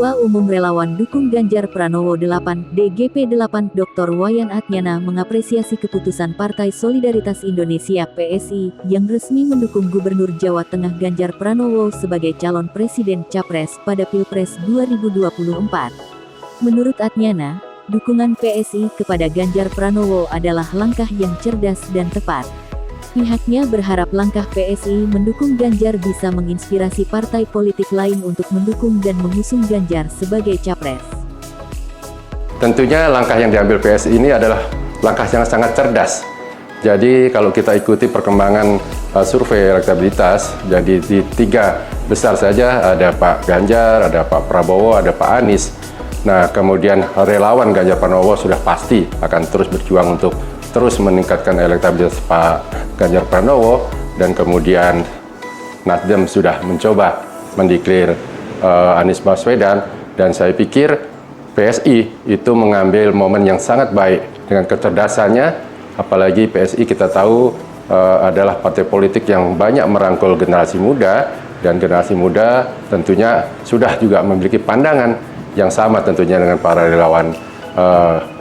Ketua Umum Relawan Dukung Ganjar Pranowo 8, DGP 8, Dr. Wayan Atnyana mengapresiasi keputusan Partai Solidaritas Indonesia (PSI) yang resmi mendukung Gubernur Jawa Tengah Ganjar Pranowo sebagai calon presiden capres pada Pilpres 2024. Menurut Atnyana, dukungan PSI kepada Ganjar Pranowo adalah langkah yang cerdas dan tepat. Pihaknya berharap langkah PSI mendukung Ganjar bisa menginspirasi partai politik lain untuk mendukung dan mengusung Ganjar sebagai capres. Tentunya langkah yang diambil PSI ini adalah langkah yang sangat cerdas. Jadi kalau kita ikuti perkembangan survei elektabilitas, jadi di 3 besar saja ada Pak Ganjar, ada Pak Prabowo, ada Pak Anies. Nah, kemudian relawan Ganjar Pranowo sudah pasti akan terus berjuang untuk terus meningkatkan elektabilitas Pak Ganjar Pranowo, dan kemudian Nasdem sudah mencoba mendeklir Anies Baswedan, dan saya pikir PSI itu mengambil momen yang sangat baik dengan kecerdasannya, apalagi PSI kita tahu adalah partai politik yang banyak merangkul generasi muda, dan generasi muda tentunya sudah juga memiliki pandangan yang sama tentunya dengan para relawan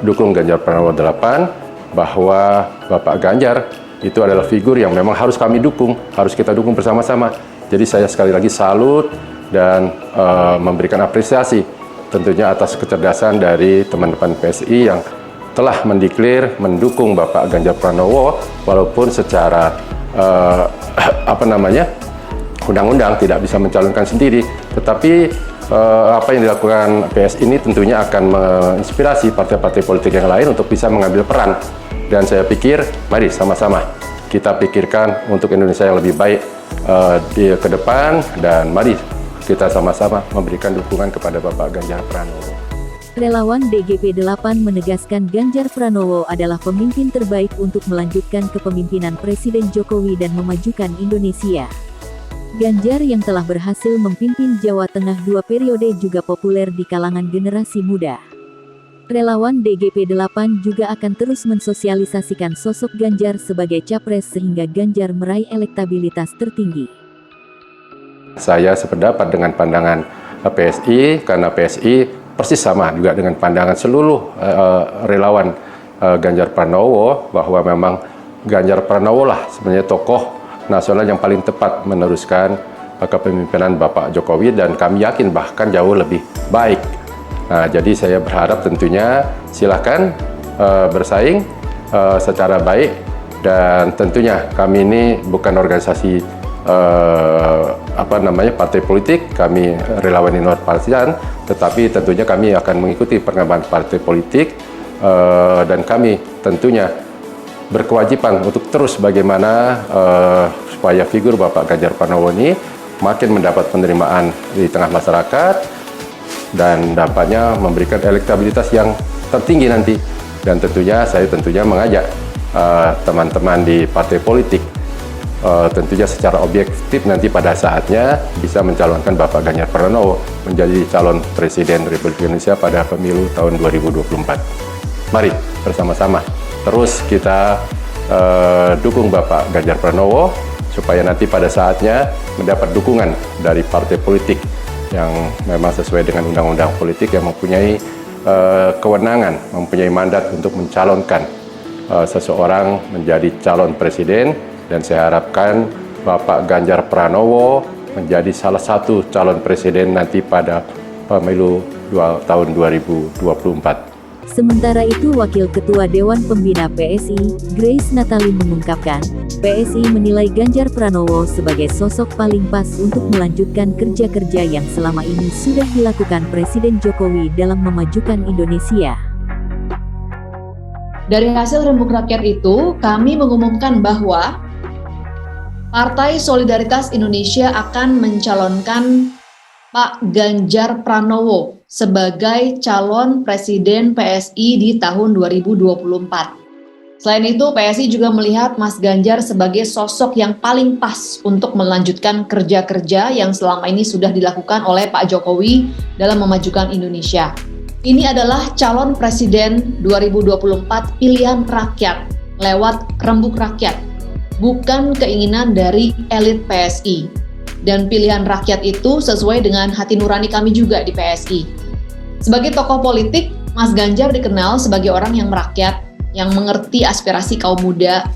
dukung Ganjar Pranowo 8, bahwa Bapak Ganjar itu adalah figur yang memang harus kami dukung, harus kita dukung bersama-sama. Jadi saya sekali lagi salut dan memberikan apresiasi tentunya atas kecerdasan dari teman-teman PSI yang telah mendeklir mendukung Bapak Ganjar Pranowo, walaupun secara undang-undang tidak bisa mencalonkan sendiri, tetapi apa yang dilakukan PSI ini tentunya akan menginspirasi partai-partai politik yang lain untuk bisa mengambil peran. Dan saya pikir, mari sama-sama kita pikirkan untuk Indonesia yang lebih baik ke depan, dan mari kita sama-sama memberikan dukungan kepada Bapak Ganjar Pranowo. Relawan DGP 8 menegaskan Ganjar Pranowo adalah pemimpin terbaik untuk melanjutkan kepemimpinan Presiden Jokowi dan memajukan Indonesia. Ganjar yang telah berhasil memimpin Jawa Tengah 2 periode juga populer di kalangan generasi muda. Relawan DGP 8 juga akan terus mensosialisasikan sosok Ganjar sebagai capres sehingga Ganjar meraih elektabilitas tertinggi. Saya sependapat dengan pandangan PSI, karena PSI persis sama juga dengan pandangan seluruh relawan Ganjar Pranowo, bahwa memang Ganjar Pranowo lah sebenarnya tokoh nasional yang paling tepat meneruskan kepemimpinan Bapak Jokowi, dan kami yakin bahkan jauh lebih baik. Nah, jadi saya berharap tentunya silakan bersaing secara baik, dan tentunya kami ini bukan organisasi partai politik, kami relawan Indonesia Partisan, tetapi tentunya kami akan mengikuti perkembangan partai politik, dan kami tentunya berkewajiban untuk terus bagaimana supaya figur Bapak Ganjar Pranowo ini makin mendapat penerimaan di tengah masyarakat, dan dampaknya memberikan elektabilitas yang tertinggi nanti. Dan tentunya saya mengajak teman-teman di partai politik tentunya secara objektif nanti pada saatnya bisa mencalonkan Bapak Ganjar Pranowo menjadi calon Presiden Republik Indonesia pada pemilu tahun 2024. Mari bersama-sama terus kita dukung Bapak Ganjar Pranowo supaya nanti pada saatnya mendapat dukungan dari partai politik yang memang sesuai dengan undang-undang politik, yang mempunyai kewenangan, mempunyai mandat untuk mencalonkan seseorang menjadi calon presiden. Dan saya harapkan Bapak Ganjar Pranowo menjadi salah satu calon presiden nanti pada pemilu tahun 2024. Sementara itu, Wakil Ketua Dewan Pembina PSI, Grace Natali mengungkapkan, PSI menilai Ganjar Pranowo sebagai sosok paling pas untuk melanjutkan kerja-kerja yang selama ini sudah dilakukan Presiden Jokowi dalam memajukan Indonesia. Dari hasil rembuk rakyat itu, kami mengumumkan bahwa Partai Solidaritas Indonesia akan mencalonkan Pak Ganjar Pranowo sebagai calon presiden PSI di tahun 2024. Selain itu, PSI juga melihat Mas Ganjar sebagai sosok yang paling pas untuk melanjutkan kerja-kerja yang selama ini sudah dilakukan oleh Pak Jokowi dalam memajukan Indonesia. Ini adalah calon presiden 2024 pilihan rakyat lewat rembuk rakyat, bukan keinginan dari elit PSI. dan pilihan rakyat itu sesuai dengan hati nurani kami juga di PSI. Sebagai tokoh politik, Mas Ganjar dikenal sebagai orang yang merakyat, yang mengerti aspirasi kaum muda.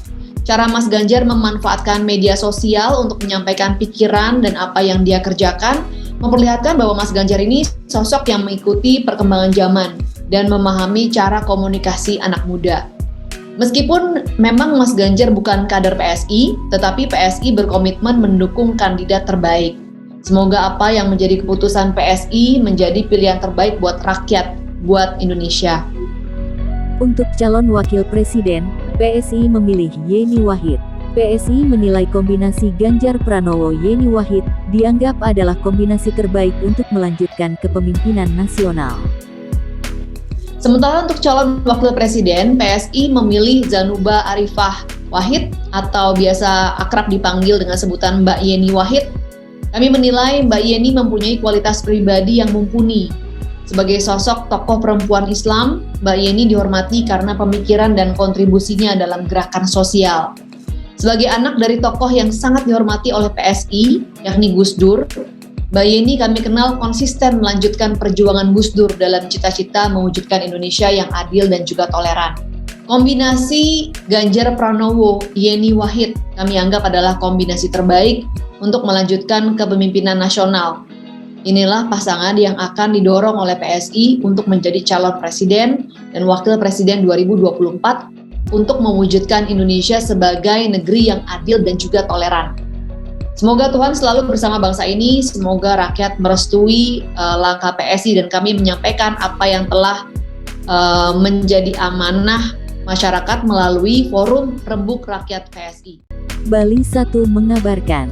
Cara Mas Ganjar memanfaatkan media sosial untuk menyampaikan pikiran dan apa yang dia kerjakan memperlihatkan bahwa Mas Ganjar ini sosok yang mengikuti perkembangan zaman dan memahami cara komunikasi anak muda. Meskipun memang Mas Ganjar bukan kader PSI, tetapi PSI berkomitmen mendukung kandidat terbaik. Semoga apa yang menjadi keputusan PSI menjadi pilihan terbaik buat rakyat, buat Indonesia. Untuk calon wakil presiden, PSI memilih Yeni Wahid. PSI menilai kombinasi Ganjar Pranowo Yeni Wahid dianggap adalah kombinasi terbaik untuk melanjutkan kepemimpinan nasional. Sementara untuk calon wakil presiden, PSI memilih Zanuba Arifah Wahid atau biasa akrab dipanggil dengan sebutan Mbak Yeni Wahid. Kami menilai Mbak Yeni mempunyai kualitas pribadi yang mumpuni. Sebagai sosok tokoh perempuan Islam, Mbak Yeni dihormati karena pemikiran dan kontribusinya dalam gerakan sosial. Sebagai anak dari tokoh yang sangat dihormati oleh PSI, yakni Gus Dur, Mbak Yeni kami kenal konsisten melanjutkan perjuangan Gus Dur dalam cita-cita mewujudkan Indonesia yang adil dan juga toleran. Kombinasi Ganjar Pranowo Yeni Wahid kami anggap adalah kombinasi terbaik untuk melanjutkan kepemimpinan nasional. Inilah pasangan yang akan didorong oleh PSI untuk menjadi calon presiden dan wakil presiden 2024 untuk mewujudkan Indonesia sebagai negeri yang adil dan juga toleran. Semoga Tuhan selalu bersama bangsa ini, semoga rakyat merestui langkah PSI dan kami menyampaikan apa yang telah menjadi amanah masyarakat melalui Forum Rembuk Rakyat PSI. Bali 1 mengabarkan.